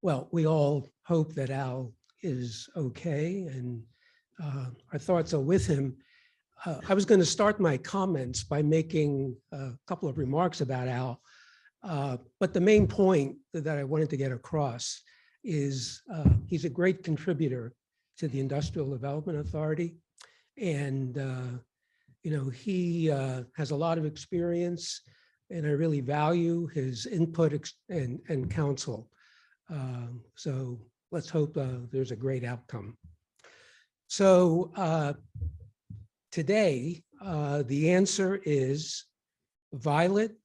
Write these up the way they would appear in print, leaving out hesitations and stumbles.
Well, we all hope that Al is okay, and our thoughts are with him. I was going to start my comments by making a couple of remarks about Al, but the main point that I wanted to get across is he's a great contributor to the Industrial Development Authority, and he has a lot of experience, and I really value his input and counsel. So let's hope there's a great outcome. So today, the answer is violet,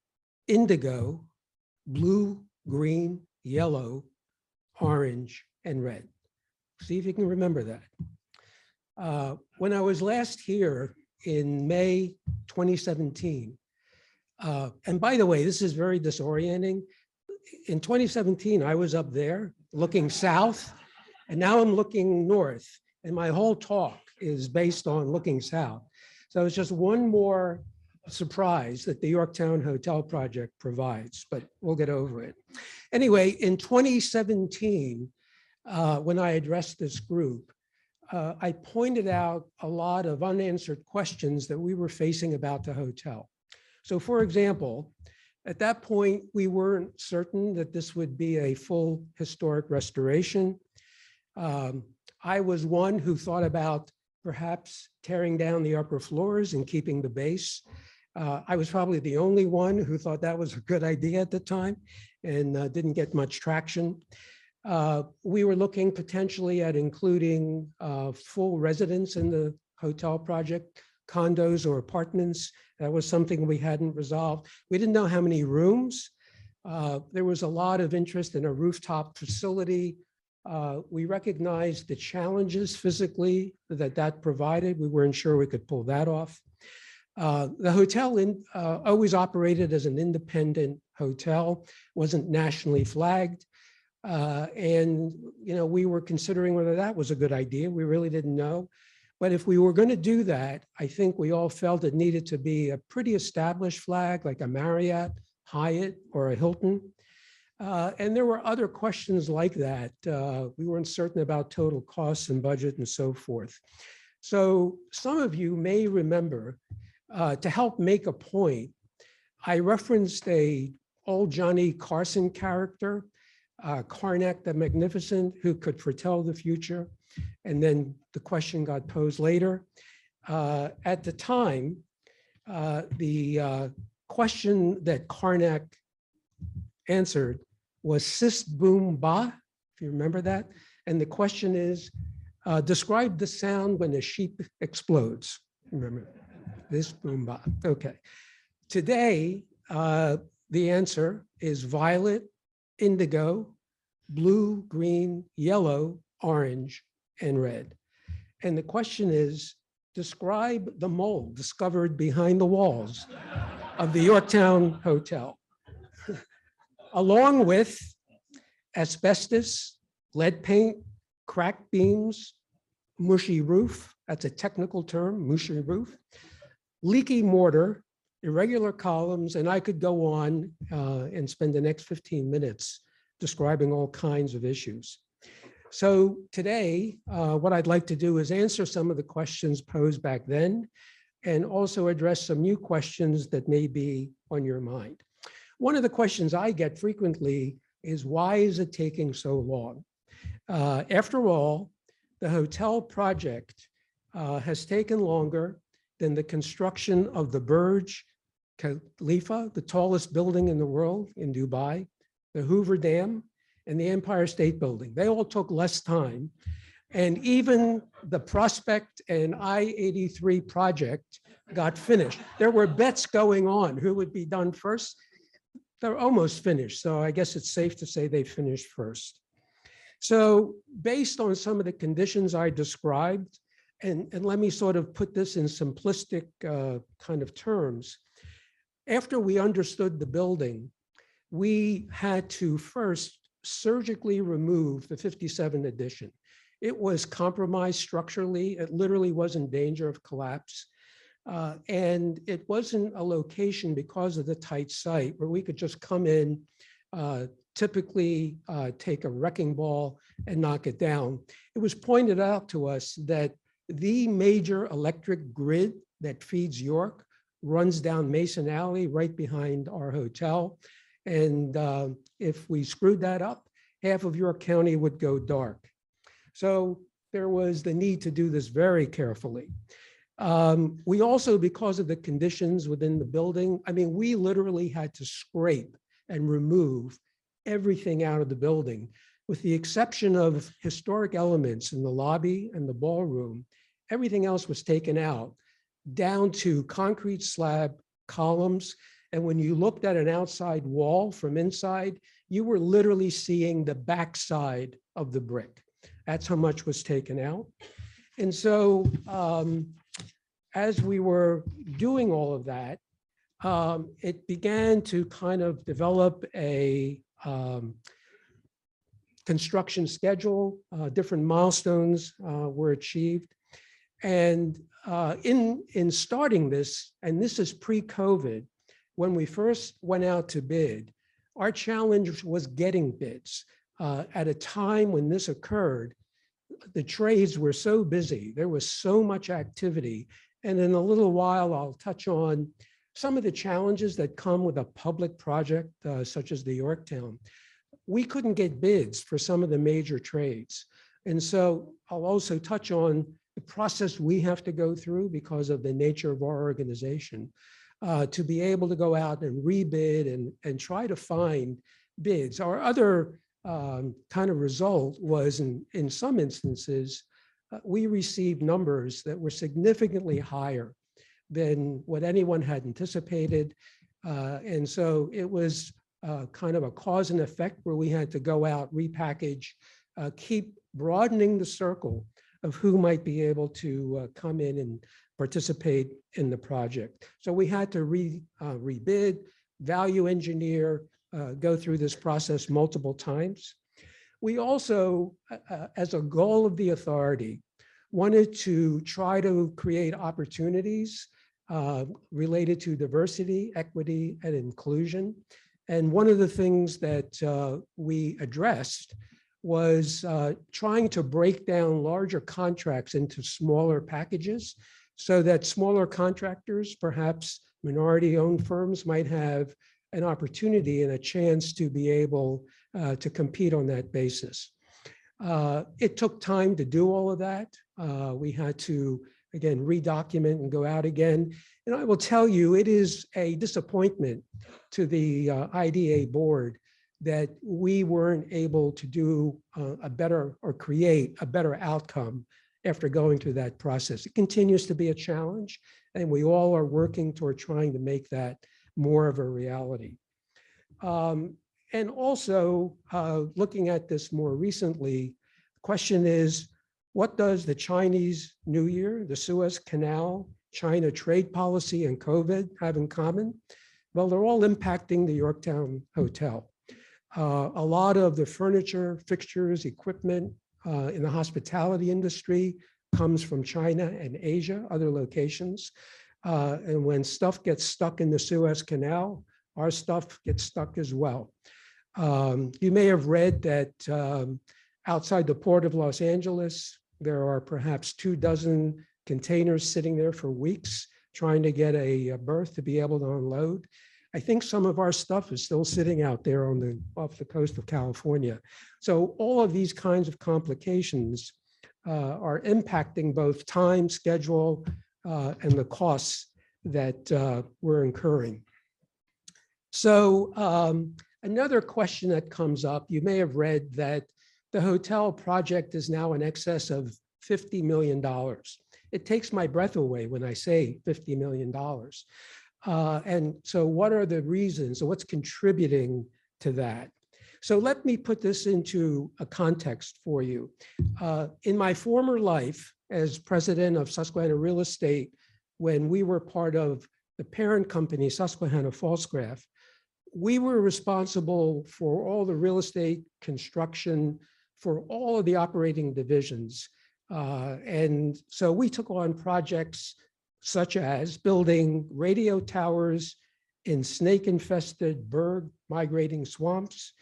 indigo, blue, green, yellow, orange, and red. See if you can remember that. When I was last here in May 2017, and by the way, this is very disorienting. In 2017, I was up there looking south, and now I'm looking north, and my whole talk is based on looking south. So it's just one more surprise that the Yorktowne Hotel project provides, but we'll get over it. Anyway, in 2017, when I addressed this group, I pointed out a lot of unanswered questions that we were facing about the hotel. So for example, at that point, we weren't certain that this would be a full historic restoration. I was one who thought about perhaps tearing down the upper floors and keeping the base. I was probably the only one who thought that was a good idea at the time and didn't get much traction. We were looking potentially at including full residents in the hotel project, condos or apartments. That was something we hadn't resolved. We didn't know how many rooms. There was a lot of interest in a rooftop facility. We recognized the challenges physically that provided. We weren't sure we could pull that off. The hotel always operated as an independent hotel, wasn't nationally flagged. And we were considering whether that was a good idea. We really didn't know. But if we were going to do that, I think we all felt it needed to be a pretty established flag, like a Marriott, Hyatt, or a Hilton. And there were other questions like that. We weren't certain about total costs and budget and so forth. So some of you may remember, to help make a point, I referenced a old Johnny Carson character, Karnak the Magnificent, who could foretell the future. And then the question got posed later. At the time, the question that Karnak answered was sis boom ba, if you remember that. And the question is, describe the sound when a sheep explodes. Remember, this boom ba. Okay. Today, the answer is violet, indigo, blue, green, yellow, orange, and red. And the question is, describe the mold discovered behind the walls of the Yorktowne Hotel, along with asbestos, lead paint, cracked beams, mushy roof, that's a technical term, mushy roof, leaky mortar, irregular columns, and I could go on and spend the next 15 minutes describing all kinds of issues. So today, what I'd like to do is answer some of the questions posed back then and also address some new questions that may be on your mind. One of the questions I get frequently is, why is it taking so long? After all, the hotel project has taken longer than the construction of the Burj Khalifa, the tallest building in the world in Dubai, the Hoover Dam, and the Empire State Building. They all took less time. And even the Prospect and I-83 project got finished. There were bets going on who would be done first. They're almost finished. So I guess it's safe to say they finished first. So based on some of the conditions I described, and let me sort of put this in simplistic kind of terms. After we understood the building, we had to first surgically remove the 57 addition. It was compromised structurally. It literally was in danger of collapse. And it wasn't a location because of the tight site where we could just come in typically take a wrecking ball and knock it down. It was pointed out to us that the major electric grid that feeds York runs down Mason Alley right behind our hotel. And if we screwed that up, half of York County would go dark. So there was the need to do this very carefully. We also, because of the conditions within the building, I mean, we literally had to scrape and remove everything out of the building, with the exception of historic elements in the lobby and the ballroom. Everything else was taken out, down to concrete slab columns. And when you looked at an outside wall from inside, you were literally seeing the backside of the brick. That's how much was taken out. And so as we were doing all of that, it began to kind of develop a construction schedule. Different milestones were achieved. And in starting this, and this is pre-COVID, when we first went out to bid, our challenge was getting bids. At a time when this occurred, the trades were so busy, there was so much activity. And in a little while, I'll touch on some of the challenges that come with a public project such as the Yorktowne. We couldn't get bids for some of the major trades. And so I'll also touch on the process we have to go through because of the nature of our organization to be able to go out and rebid and try to find bids. Our other kind of result was in some instances, we received numbers that were significantly higher than what anyone had anticipated. And so it was kind of a cause and effect where we had to go out, repackage, keep broadening the circle of who might be able to come in and participate in the project. So we had to rebid, value engineer, go through this process multiple times. We also, as a goal of the authority, wanted to try to create opportunities related to diversity, equity, and inclusion. And one of the things that we addressed was trying to break down larger contracts into smaller packages so that smaller contractors, perhaps minority-owned firms, might have an opportunity and a chance to be able to compete on that basis. It took time to do all of that. We had to, again, redocument and go out again. And I will tell you, it is a disappointment to the IDA board that we weren't able to do a better or create a better outcome after going through that process. It continues to be a challenge, and we all are working toward trying to make that more of a reality. And also, looking at this more recently, the question is, what does the Chinese New Year, the Suez Canal, China trade policy, and COVID have in common? Well, they're all impacting the Yorktowne Hotel. A lot of the furniture, fixtures, equipment in the hospitality industry comes from China and Asia, other locations. And when stuff gets stuck in the Suez Canal, our stuff gets stuck as well. You may have read that outside the port of Los Angeles, there are perhaps 24 containers sitting there for weeks trying to get a berth to be able to unload. I think some of our stuff is still sitting out there off the coast of California. So all of these kinds of complications are impacting both time, schedule, and the costs that we're incurring. So another question that comes up, you may have read that the hotel project is now in excess of $50 million. It takes my breath away when I say $50 million. And so what are the reasons, or what's contributing to that? So let me put this into a context for you. In my former life as president of Susquehanna Real Estate, when we were part of the parent company, Susquehanna Falsgraf, we were responsible for all the real estate construction for all of the operating divisions. And so we took on projects such as building radio towers in snake-infested bird migrating swamps,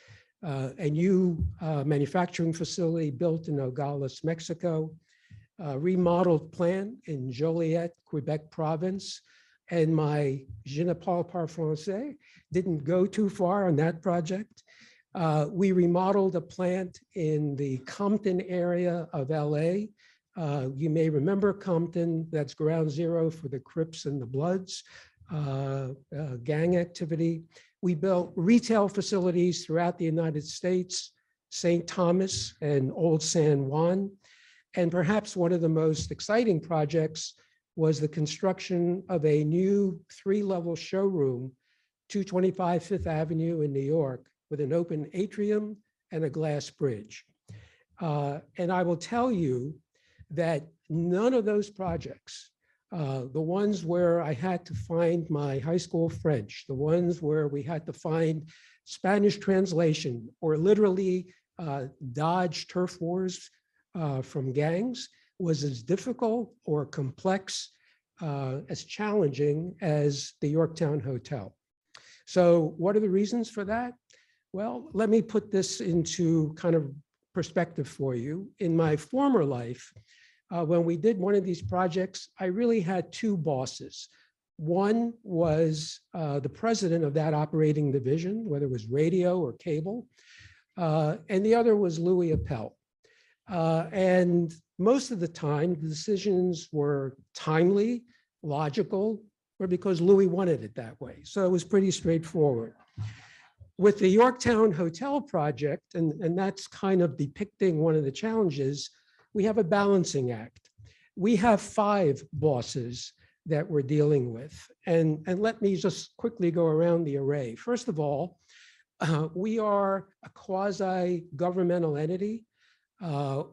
a new manufacturing facility built in Nogales, Mexico, a remodeled plant in Joliet, Quebec province, and my je ne parle pas français didn't go too far on that project. We remodeled a plant in the Compton area of LA. You may remember Compton, that's ground zero for the Crips and the Bloods, gang activity. We built retail facilities throughout the United States, St. Thomas and Old San Juan. And perhaps one of the most exciting projects was the construction of a new 3-level showroom, 225 Fifth Avenue in New York, with an open atrium and a glass bridge. And I will tell you that none of those projects, the ones where I had to find my high school French, the ones where we had to find Spanish translation or literally dodge turf wars from gangs, was as difficult or complex, as challenging as the Yorktowne Hotel. So what are the reasons for that? Well, let me put this into kind of perspective for you. In my former life, when we did one of these projects, I really had 2 bosses. One was the president of that operating division, whether it was radio or cable, and the other was Louis Appel. And most of the time, the decisions were timely, logical, or because Louis wanted it that way. So it was pretty straightforward. With the Yorktowne Hotel project, and that's kind of depicting one of the challenges, we have a balancing act. We have 5 bosses that we're dealing with. And let me just quickly go around the array. First of all, we are a quasi-governmental entity.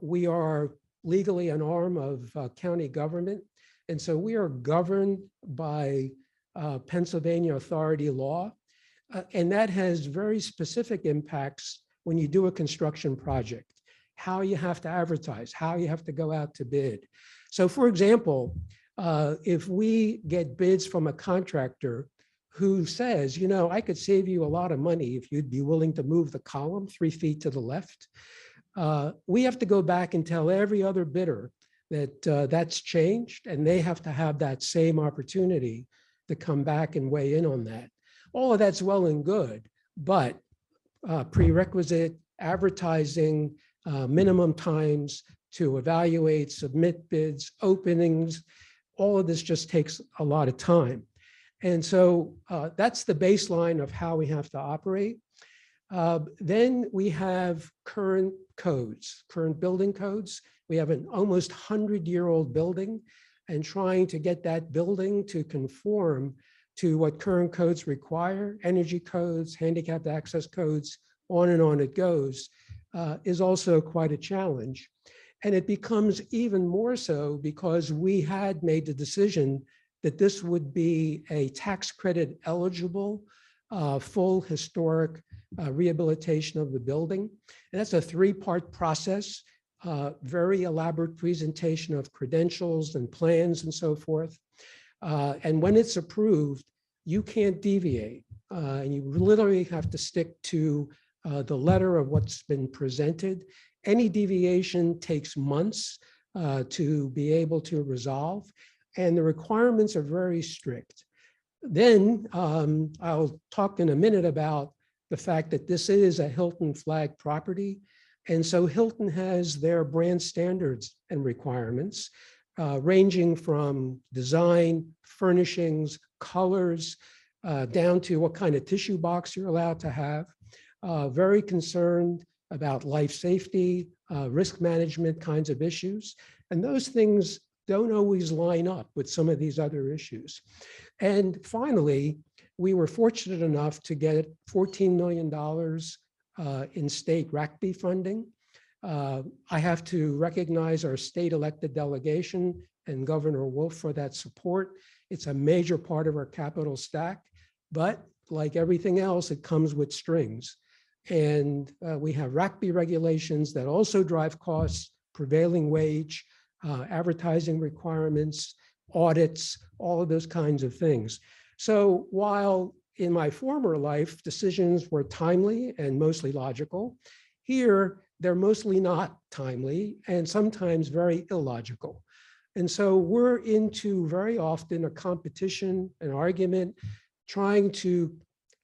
We are legally an arm of county government. And so we are governed by Pennsylvania authority law. And that has very specific impacts when you do a construction project, how you have to advertise, how you have to go out to bid. So for example, if we get bids from a contractor who says, you know, I could save you a lot of money if you'd be willing to move the column 3 feet to the left, we have to go back and tell every other bidder that that's changed, and they have to have that same opportunity to come back and weigh in on that. All of that's well and good, but prerequisite advertising, minimum times to evaluate, submit bids, openings, all of this just takes a lot of time. And so that's the baseline of how we have to operate. Then we have current codes, current building codes. We have an almost 100-year-old building, and trying to get that building to conform to what current codes require, energy codes, handicapped access codes, on and on it goes, is also quite a challenge. And it becomes even more so because we had made the decision that this would be a tax credit eligible, full historic rehabilitation of the building. And that's a 3-part process, very elaborate presentation of credentials and plans and so forth. And when it's approved, you can't deviate. And you literally have to stick to the letter of what's been presented. Any deviation takes months to be able to resolve, and the requirements are very strict. Then I'll talk in a minute about the fact that this is a Hilton flag property. And so Hilton has their brand standards and requirements, ranging from design, furnishings, colors, down to what kind of tissue box you're allowed to have. Very concerned about life safety, risk management kinds of issues. And those things don't always line up with some of these other issues. And finally, we were fortunate enough to get $14 million in state RACB funding. I have to recognize our state elected delegation and Governor Wolf for that support. It's a major part of our capital stack, but like everything else, it comes with strings. And we have RACB regulations that also drive costs, prevailing wage, advertising requirements, audits, all of those kinds of things. So while in my former life, decisions were timely and mostly logical. Here, they're mostly not timely and sometimes very illogical. And so we're into very often a competition, an argument, trying to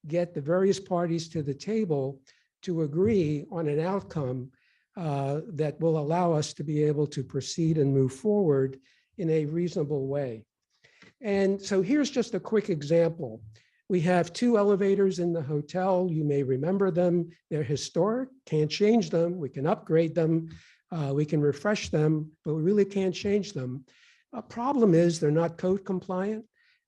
get the various parties to the table to agree on an outcome that will allow us to be able to proceed and move forward in a reasonable way. And so here's just a quick example. We have 2 elevators in the hotel. You may remember them. They're historic, can't change them. We can upgrade them. We can refresh them, but we really can't change them. A problem is they're not code compliant.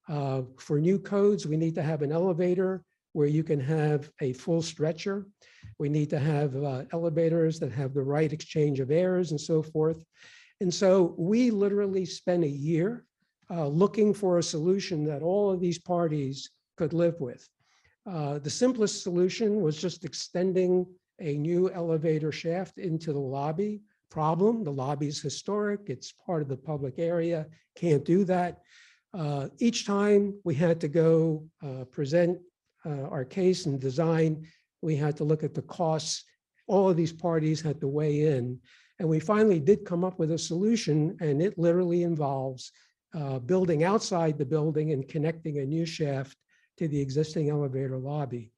For new codes, we need to have an elevator where you can have a full stretcher. We need to have elevators that have the right exchange of airs and so forth. And so we literally spent a year looking for a solution that all of these parties could live with. The simplest solution was just extending a new elevator shaft into the lobby. Problem, the lobby is historic, it's part of the public area, can't do that. Each time we had to go present our case and design, we had to look at the costs. All of these parties had to weigh in. And we finally did come up with a solution, and it literally involves building outside the building and connecting a new shaft to the existing elevator lobby.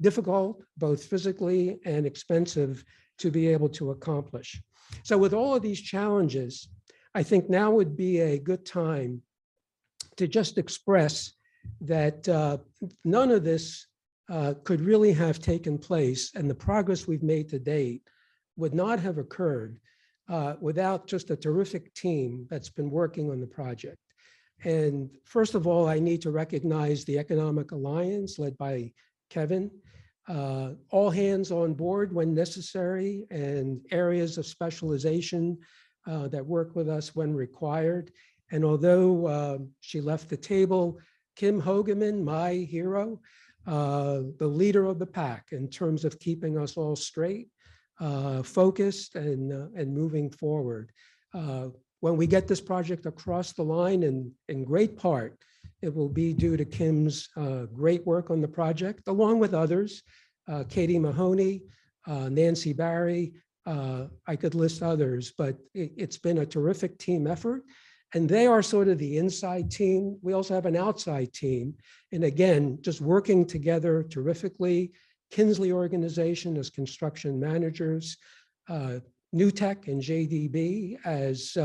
Difficult, both physically and expensive, to be able to accomplish. So with all of these challenges, I think now would be a good time to just express that none of this could really have taken place, and the progress we've made to date would not have occurred without just a terrific team that's been working on the project. And first of all, I need to recognize the Economic Alliance led by Kevin. All hands on board when necessary, and areas of specialization that work with us when required. And although she left the table, Kim Hogeman, my hero, the leader of the pack in terms of keeping us all straight, focused, and moving forward. When we get this project across the line, and in great part, it will be due to Kim's great work on the project, along with others, Katie Mahoney, Nancy Barry, I could list others, but it's been a terrific team effort. And they are sort of the inside team. We also have an outside team. And again, just working together terrifically. Kinsley Organization as construction managers, New Tech and JDB as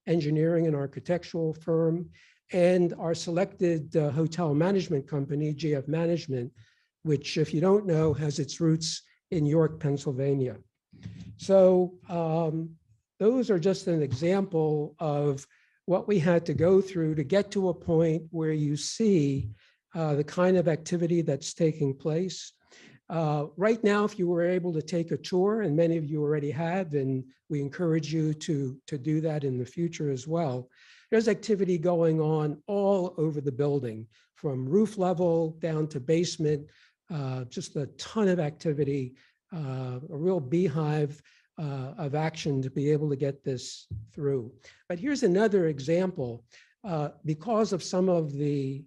engineering and architectural firm, and our selected hotel management company, GF Management, which, if you don't know, has its roots in York, Pennsylvania. So those are just an example of what we had to go through to get to a point where you see the kind of activity that's taking place. Right now, if you were able to take a tour, and many of you already have, and we encourage you to do that in the future as well, there's activity going on all over the building, from roof level down to basement, just a ton of activity, a real beehive of action to be able to get this through. But here's another example. Because of some of the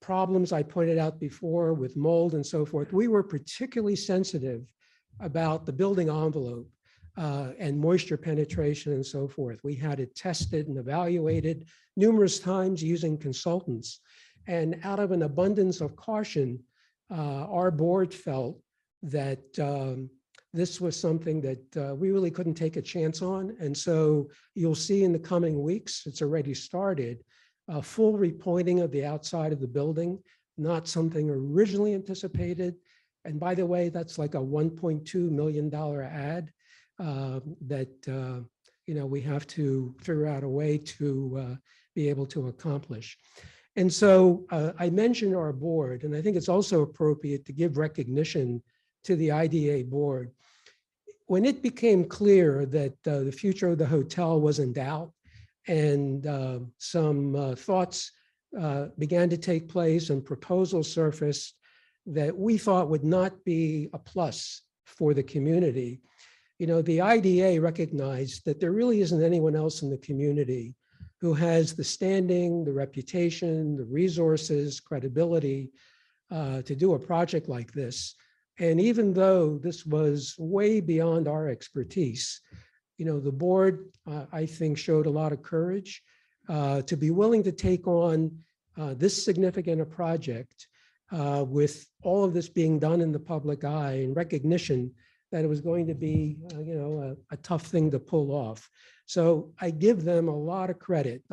problems I pointed out before with mold and so forth, we were particularly sensitive about the building envelope and moisture penetration and so forth. We had it tested and evaluated numerous times using consultants. And out of an abundance of caution, our board felt that this was something that we really couldn't take a chance on. And so you'll see in the coming weeks, it's already started, a full repointing of the outside of the building, not something originally anticipated. And by the way, that's like a $1.2 million ad that we have to figure out a way to be able to accomplish. And so I mentioned our board, and I think it's also appropriate to give recognition to the IDA board. When it became clear that the future of the hotel was in doubt, and some thoughts began to take place and proposals surfaced that we thought would not be a plus for the community, the IDA recognized that there really isn't anyone else in the community who has the standing, the reputation, the resources, credibility to do a project like this. And even though this was way beyond our expertise, the board, I think, showed a lot of courage to be willing to take on this significant a project with all of this being done in the public eye and recognition that it was going to be, a tough thing to pull off. So I give them a lot of credit.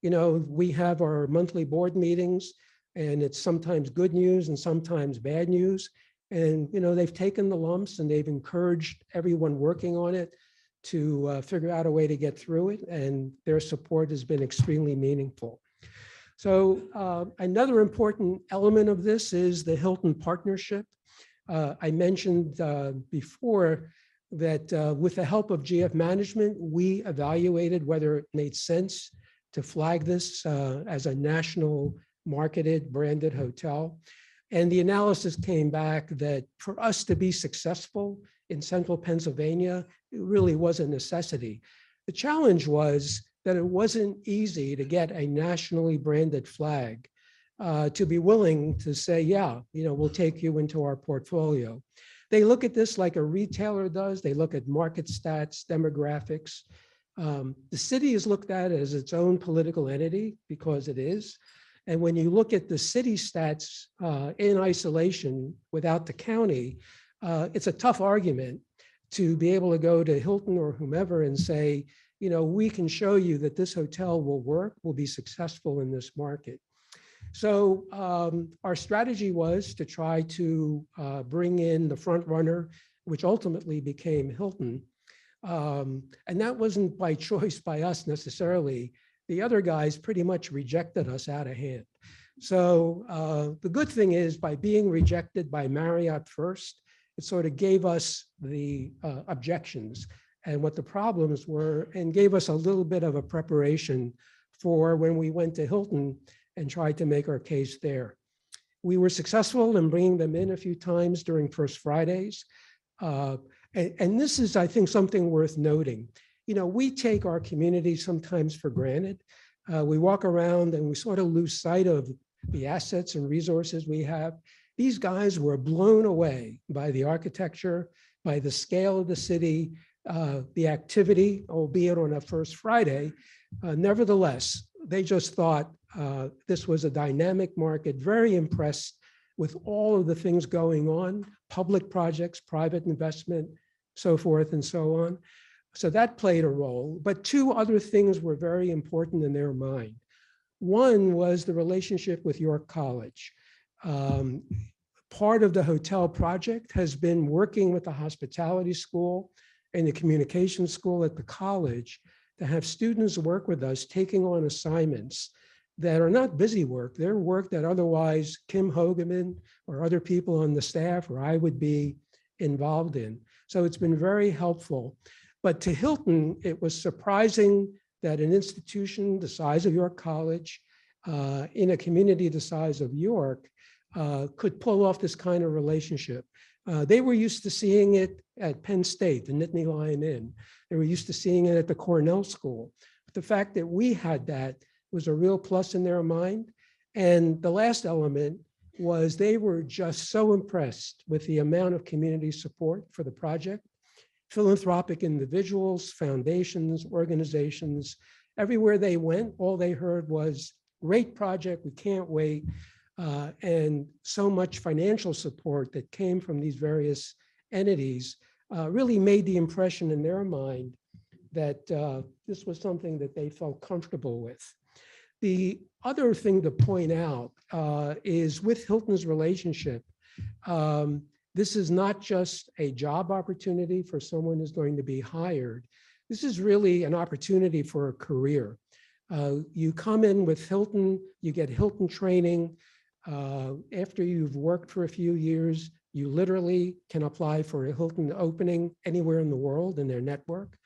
We have our monthly board meetings, and it's sometimes good news and sometimes bad news. And, they've taken the lumps and they've encouraged everyone working on it to figure out a way to get through it. And their support has been extremely meaningful. So another important element of this is the Hilton Partnership. I mentioned before that with the help of GF Management, we evaluated whether it made sense to flag this as a national marketed, branded hotel. And the analysis came back that for us to be successful in central Pennsylvania, it really was a necessity. The challenge was that it wasn't easy to get a nationally branded flag to be willing to say, yeah, we'll take you into our portfolio. They look at this like a retailer does. They look at market stats, demographics. The city is looked at as its own political entity because it is. And when you look at the city stats in isolation without the county, it's a tough argument to be able to go to Hilton or whomever and say, we can show you that this hotel will work, will be successful in this market. So our strategy was to try to bring in the front runner, which ultimately became Hilton. And that wasn't by choice by us necessarily. The other guys pretty much rejected us out of hand. So the good thing is, by being rejected by Marriott first, it sort of gave us the objections and what the problems were, and gave us a little bit of a preparation for when we went to Hilton and tried to make our case there. We were successful in bringing them in a few times during First Fridays. And this is, I think, something worth noting. We take our community sometimes for granted. We walk around and we sort of lose sight of the assets and resources we have. These guys were blown away by the architecture, by the scale of the city, the activity, albeit on a First Friday. Nevertheless, they just thought this was a dynamic market, very impressed with all of the things going on, public projects, private investment, so forth and so on. So that played a role, but two other things were very important in their mind. One was the relationship with York College. Part of the hotel project has been working with the hospitality school and the communication school at the college to have students work with us, taking on assignments that are not busy work. They're work that otherwise Kim Hogeman or other people on the staff or I would be involved in. So it's been very helpful. But to Hilton, it was surprising that an institution the size of York College, in a community the size of York, could pull off this kind of relationship. They were used to seeing it at Penn State, the Nittany Lion Inn. They were used to seeing it at the Cornell School. But the fact that we had that was a real plus in their mind. And the last element was they were just so impressed with the amount of community support for the project. Philanthropic individuals, foundations, organizations, everywhere they went, all they heard was, great project, we can't wait. And so much financial support that came from these various entities really made the impression in their mind that this was something that they felt comfortable with. The other thing to point out is with Hilton's relationship, this is not just a job opportunity for someone who's going to be hired. This is really an opportunity for a career. You come in with Hilton, you get Hilton training. After you've worked for a few years, you literally can apply for a Hilton opening anywhere in the world in their network.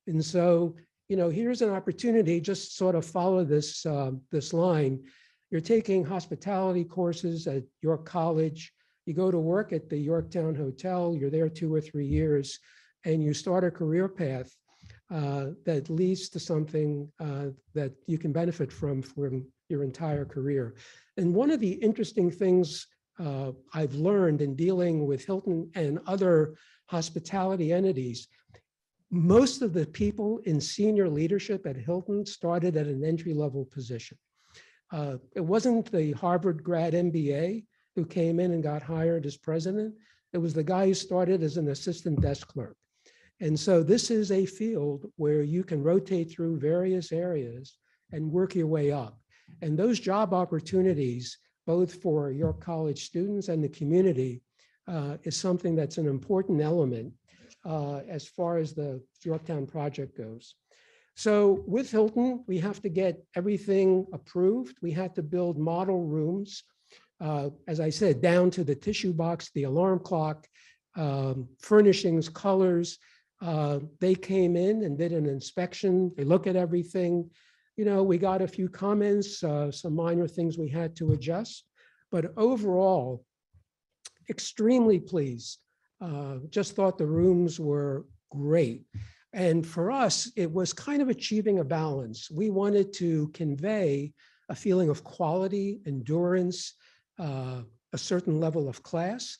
And so, here's an opportunity, just sort of follow this, this line. You're taking hospitality courses at York College. You go to work at the Yorktowne Hotel, you're there 2 or 3 years, and you start a career path. that leads to something that you can benefit from for your entire career. And one of the interesting things I've learned in dealing with Hilton and other hospitality entities, most of the people in senior leadership at Hilton started at an entry-level position. It wasn't the Harvard grad MBA who came in and got hired as president. It was the guy who started as an assistant desk clerk. And so this is a field where you can rotate through various areas and work your way up. And those job opportunities, both for York College students and the community, is something that's an important element as far as the Yorktowne project goes. So with Hilton, we have to get everything approved. We had to build model rooms, as I said, down to the tissue box, the alarm clock, furnishings, colors. They came in and did an inspection. They look at everything. You know, we got a few comments, some minor things we had to adjust, but overall, extremely pleased. Just thought the rooms were great. And for us, it was kind of achieving a balance. We wanted to convey a feeling of quality, endurance, a certain level of class.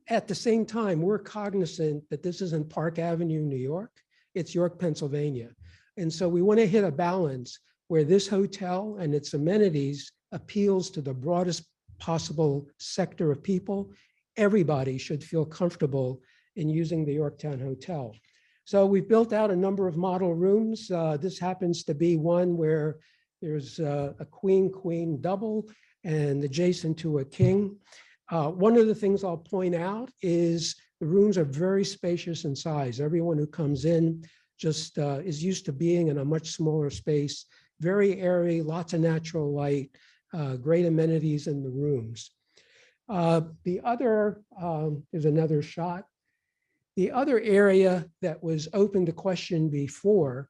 At the same time, we're cognizant that this isn't Park Avenue, New York, it's York, Pennsylvania. And so we want to hit a balance where this hotel and its amenities appeals to the broadest possible sector of people. Everybody should feel comfortable in using the Yorktowne Hotel. So we've built out a number of model rooms. This happens to be one where there's a queen double and adjacent to a king. One of the things I'll point out is the rooms are very spacious in size. Everyone who comes in just is used to being in a much smaller space, very airy, lots of natural light, great amenities in the rooms. The other, is another shot. The other area that was open to question before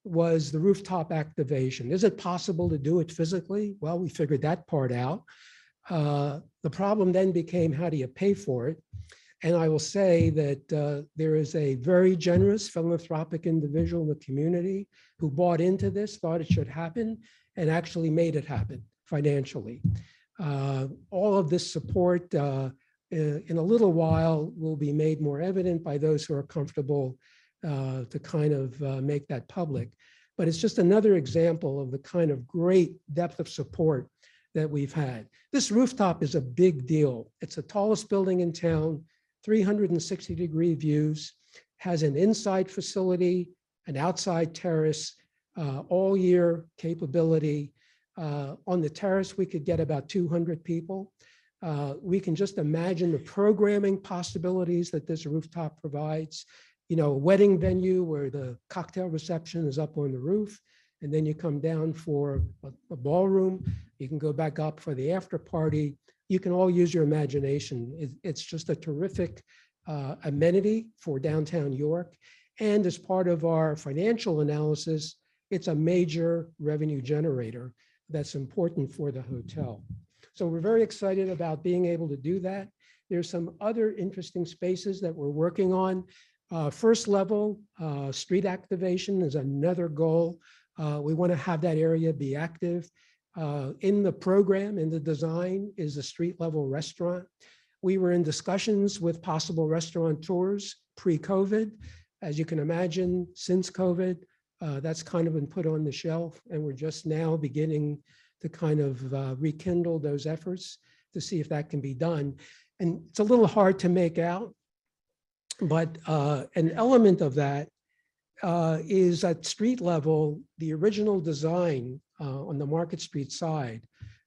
was the rooftop activation. Is it possible to do it physically? Well, we figured that part out. The problem then became, how do you pay for it? And I will say that there is a very generous philanthropic individual in the community who bought into this, thought it should happen, and actually made it happen financially. All of this support in a little while will be made more evident by those who are comfortable to kind of make that public. But it's just another example of the kind of great depth of support that we've had. This rooftop is a big deal. It's the tallest building in town, 360-degree views, has an inside facility, an outside terrace, all year capability. On the terrace, we could get about 200 people. We can just imagine the programming possibilities that this rooftop provides. You know, a wedding venue where the cocktail reception is up on the roof, and then you come down for a ballroom. You can go back up for the after party. You can all use your imagination. It's just a terrific amenity for downtown York. And as part of our financial analysis, it's a major revenue generator that's important for the hotel. So we're very excited about being able to do that. There's some other interesting spaces that we're working on. First level, street activation is another goal. We want to have that area be active. In the program, in the design, is a street level restaurant. We were in discussions with possible restaurateurs pre-COVID. As you can imagine, since COVID, that's kind of been put on the shelf, and we're just now beginning to kind of rekindle those efforts to see if that can be done. And it's a little hard to make out, but an element of that is at street level, the original design on the Market Street side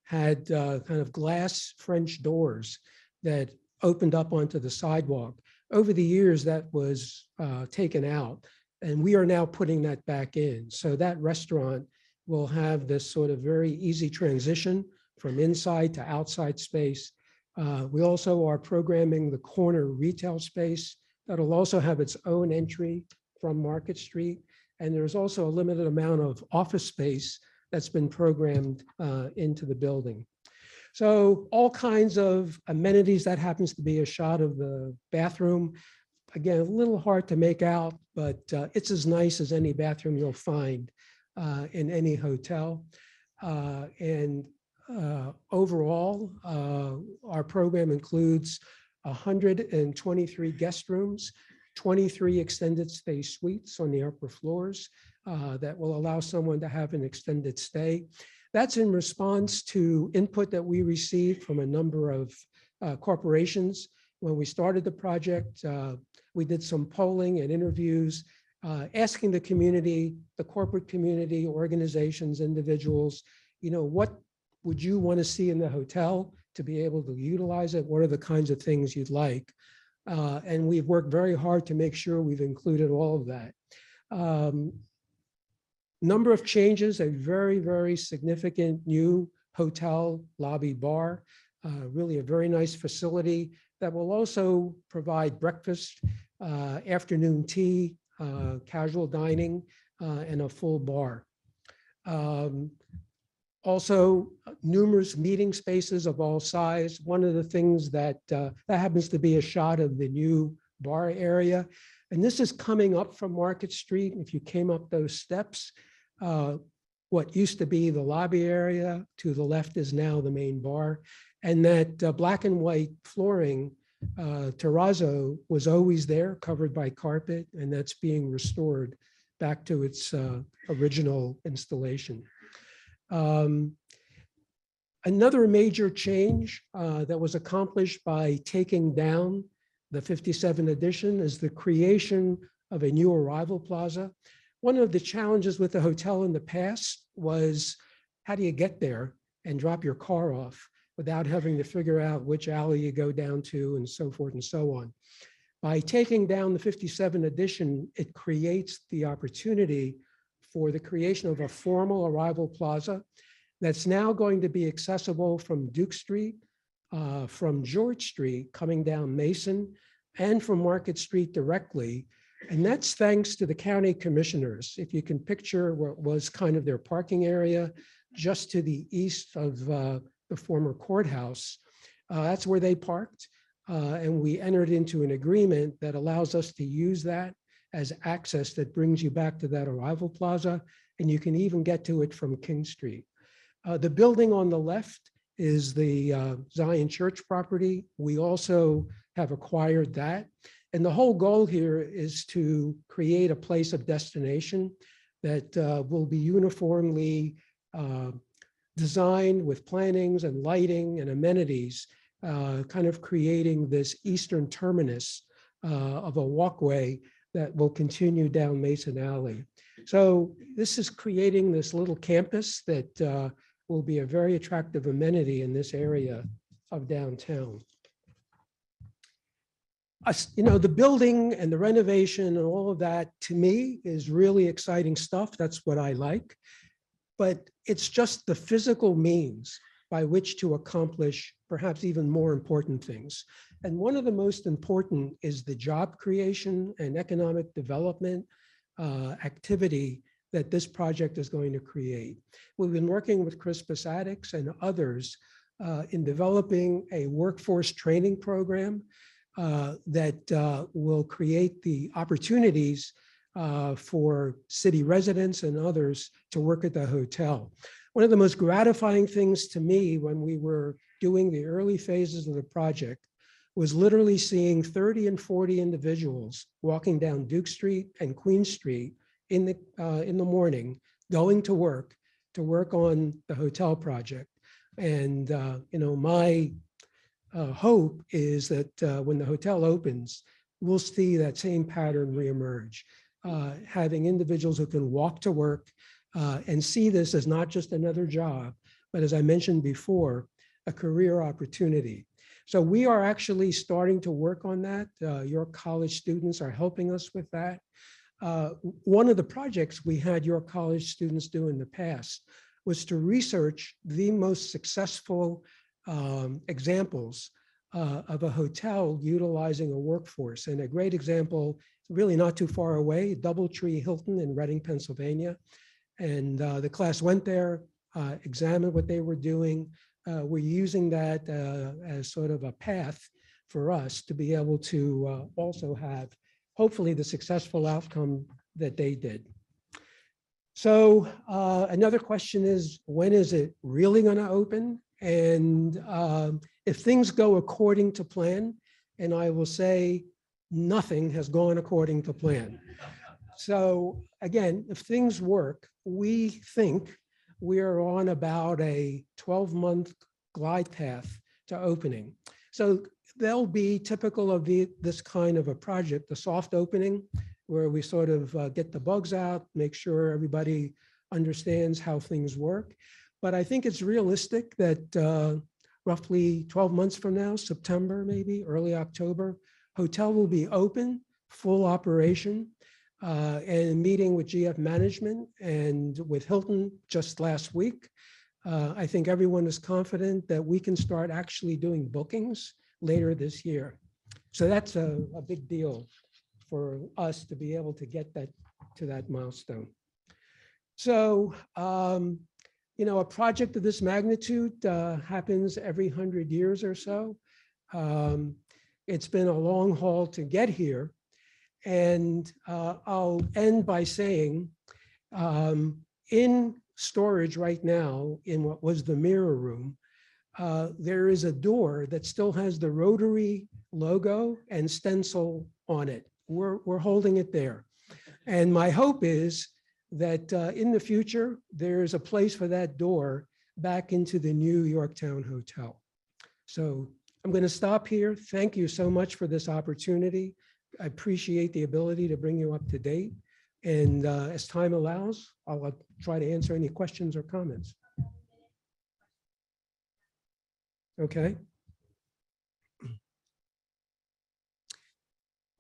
had kind of glass French doors that opened up onto the sidewalk. Over the years, that was taken out, and we are now putting that back in. So that restaurant will have this sort of very easy transition from inside to outside space. We also are programming the corner retail space that'll also have its own entry from Market Street. And there's also a limited amount of office space that's been programmed into the building. So all kinds of amenities. That happens to be a shot of the bathroom. Again, a little hard to make out, but it's as nice as any bathroom you'll find in any hotel. And overall, our program includes 123 guest rooms, 23 extended stay suites on the upper floors that will allow someone to have an extended stay. That's in response to input that we received from a number of corporations. When we started the project, we did some polling and interviews, asking the community, the corporate community, organizations, individuals, what would you want to see in the hotel to be able to utilize it? What are the kinds of things you'd like? And we've worked very hard to make sure we've included all of that. Number of changes, a very, very significant new hotel lobby bar, really a very nice facility that will also provide breakfast, afternoon tea, casual dining, and a full bar. Also, numerous meeting spaces of all size. One of the things that happens to be a shot of the new bar area. And this is coming up from Market Street. If you came up those steps, what used to be the lobby area to the left is now the main bar. And that black and white flooring, terrazzo, was always there, covered by carpet, and that's being restored back to its original installation. Another major change that was accomplished by taking down the 57 edition is the creation of a new arrival plaza. One of the challenges with the hotel in the past was, how do you get there and drop your car off without having to figure out which alley you go down to and so forth and so on. By taking down the 57 edition, it creates the opportunity for the creation of a formal arrival plaza that's now going to be accessible from Duke Street, from George Street, coming down Mason, and from Market Street directly. And that's thanks to the county commissioners. If you can picture what was kind of their parking area just to the east of the former courthouse, that's where they parked. And we entered into an agreement that allows us to use that as access that brings you back to that arrival plaza. And you can even get to it from King Street. The building on the left is the Zion Church property. We also have acquired that. And the whole goal here is to create a place of destination that will be uniformly designed with plantings and lighting and amenities, kind of creating this eastern terminus of a walkway that will continue down Mason Alley. So this is creating this little campus that will be a very attractive amenity in this area of downtown. The building and the renovation and all of that, to me, is really exciting stuff. That's what I like. But it's just the physical means by which to accomplish perhaps even more important things. And one of the most important is the job creation and economic development activity that this project is going to create. We've been working with Crispus Attucks and others in developing a workforce training program that will create the opportunities for city residents and others to work at the hotel. One of the most gratifying things to me when we were doing the early phases of the project was literally seeing 30 and 40 individuals walking down Duke Street and Queen Street in the morning, going to work on the hotel project. And my hope is that when the hotel opens, we'll see that same pattern reemerge, having individuals who can walk to work and see this as not just another job, but as I mentioned before, a career opportunity. So we are actually starting to work on that. York College students are helping us with that. One of the projects we had York College students do in the past was to research the most successful examples of a hotel utilizing a workforce. And a great example, really not too far away, Doubletree Hilton in Reading, Pennsylvania. And the class went there, examined what they were doing. We're using that as sort of a path for us to be able to also have hopefully the successful outcome that they did. So another question is, when is it really going to open? And if things go according to plan, and I will say nothing has gone according to plan. So again, if things work, we think we are on about a 12-month glide path to opening. So they'll be typical of this kind of a project, the soft opening, where we sort of get the bugs out, make sure everybody understands how things work. But I think it's realistic that roughly 12 months from now, September, maybe early October, hotel will be open, full operation, and meeting with GF management and with Hilton just last week. I think everyone is confident that we can start actually doing bookings later this year. So that's a big deal for us to be able to get that to that milestone. So, you know, a project of this magnitude happens every 100 years or so. It's been a long haul to get here. And I'll end by saying, in storage right now, in what was the mirror room, there is a door that still has the Rotary logo and stencil on it. We're holding it there. And my hope is that in the future, there's a place for that door back into the new Yorktowne Hotel. So I'm going to stop here. Thank you so much for this opportunity. I appreciate the ability to bring you up to date. And as time allows, I'll try to answer any questions or comments. Okay.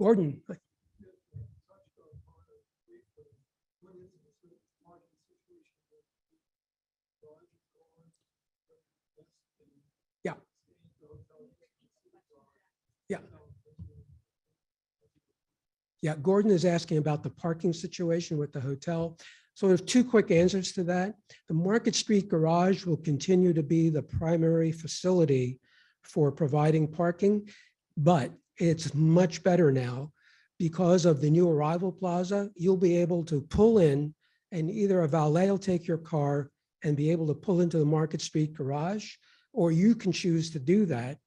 Gordon. Yeah. Yeah. Yeah, Gordon is asking about the parking situation with the hotel. So there's two quick answers to that. The Market Street Garage will continue to be the primary facility for providing parking, but it's much better now because of the new arrival plaza. You'll be able to pull in and either a valet will take your car and be able to pull into the Market Street Garage, or you can choose to do that.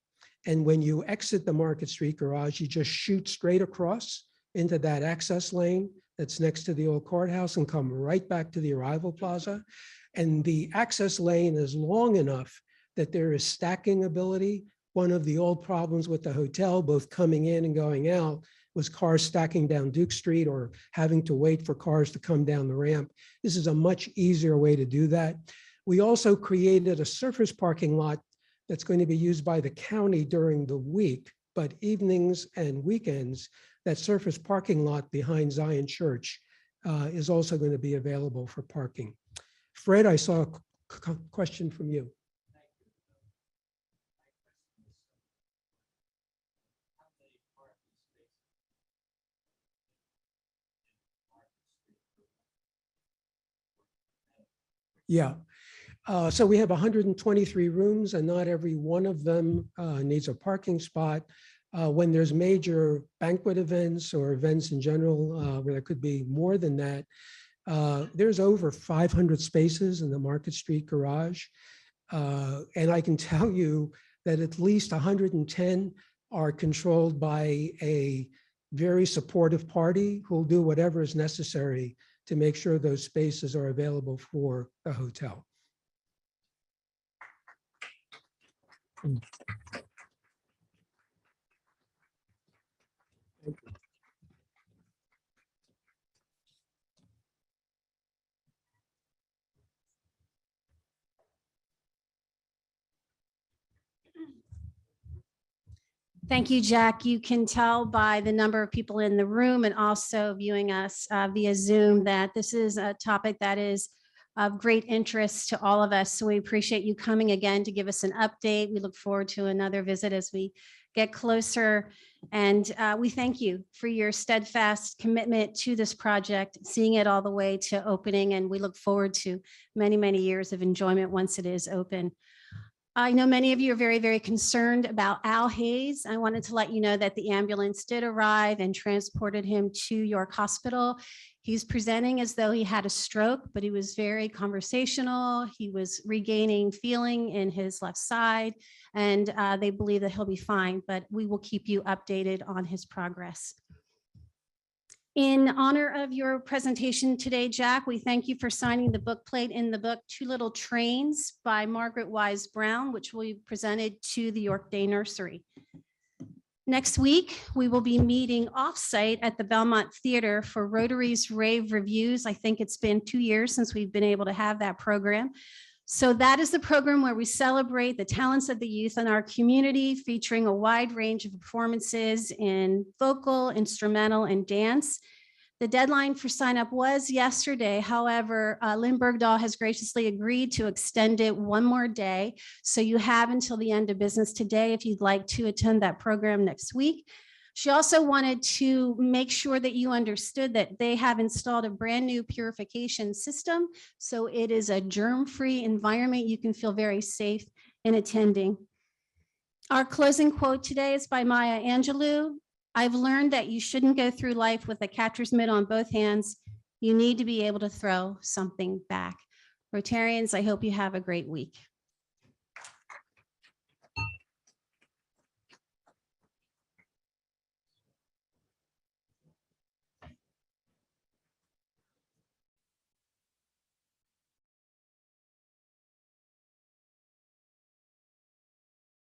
And when you exit the Market Street Garage, you just shoot straight across into that access lane that's next to the old courthouse and come right back to the arrival plaza. And the access lane is long enough that there is stacking ability. One of the old problems with the hotel, both coming in and going out, was cars stacking down Duke Street or having to wait for cars to come down the ramp. This is a much easier way to do that. We also created a surface parking lot that's going to be used by the county during the week, but evenings and weekends, that surface parking lot behind Zion Church is also going to be available for parking. Fred, I saw a question from you. Yeah. So we have 123 rooms and not every one of them needs a parking spot. When there's major banquet events or events in general where there could be more than that, there's over 500 spaces in the Market Street Garage. And I can tell you that at least 110 are controlled by a very supportive party who'll do whatever is necessary to make sure those spaces are available for the hotel. Thank you, Jack. You can tell by the number of people in the room and also viewing us via Zoom that this is a topic that is of great interest to all of us. So we appreciate you coming again to give us an update. We look forward to another visit as we get closer. And we thank you for your steadfast commitment to this project, seeing it all the way to opening. And we look forward to many, many years of enjoyment once it is open. I know many of you are very, very concerned about Al Hayes. I wanted to let you know that the ambulance did arrive and transported him to York Hospital. He's presenting as though he had a stroke, but he was very conversational. He was regaining feeling in his left side, and they believe that he'll be fine, but we will keep you updated on his progress. In honor of your presentation today, Jack, we thank you for signing the book plate in the book Two Little Trains by Margaret Wise Brown, which will be presented to the York Day Nursery. Next week, we will be meeting offsite at the Belmont Theater for Rotary's Rave Reviews. I think it's been 2 years since we've been able to have that program. So that is the program where we celebrate the talents of the youth in our community, featuring a wide range of performances in vocal, instrumental, and dance. The deadline for sign up was yesterday. However, Lynn Bergdahl has graciously agreed to extend it one more day. So you have until the end of business today if you'd like to attend that program next week. She also wanted to make sure that you understood that they have installed a brand new purification system. So it is a germ-free environment. You can feel very safe in attending. Our closing quote today is by Maya Angelou. I've learned that you shouldn't go through life with a catcher's mitt on both hands. You need to be able to throw something back. Rotarians, I hope you have a great week.